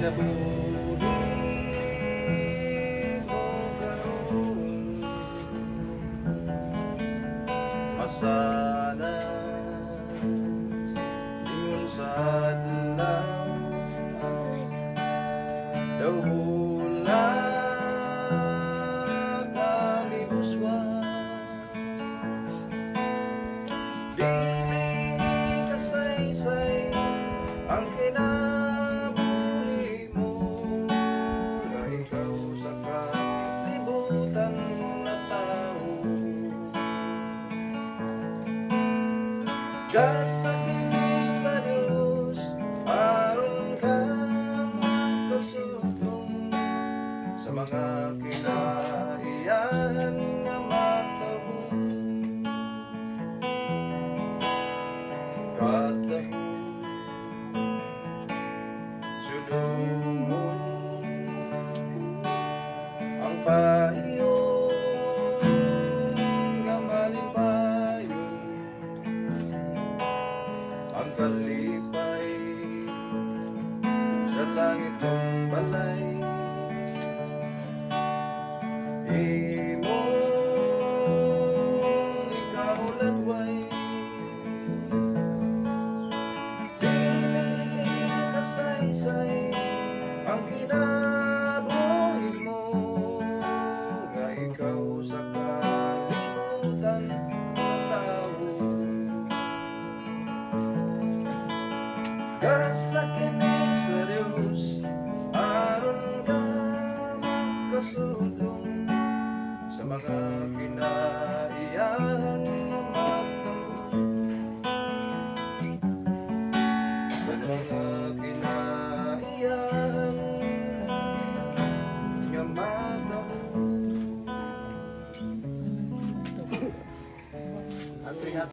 kinabuhi mo karon. Masana ingon sa adlaw daw hula kami buswan. Dili kasaysay ang kinabuhi mo, na ikaw sa kalibutan na tao. Gasa kini sa Dios aron ka makasudlong sa mga kinaiyahan nga matabo. Katahon sudumon ang pahiyon nga malipayon, ang kalipay sa langit ng balay. Imo ikaw lagway, dili kasaysay ang kinabuhi mo, nga ikaw sa kalibutan na tao. Gasa kini sa Dios aron ka makasudlong sa mga kinaiyahan nga matabo. Sa mga kinaiyahan nga matabo.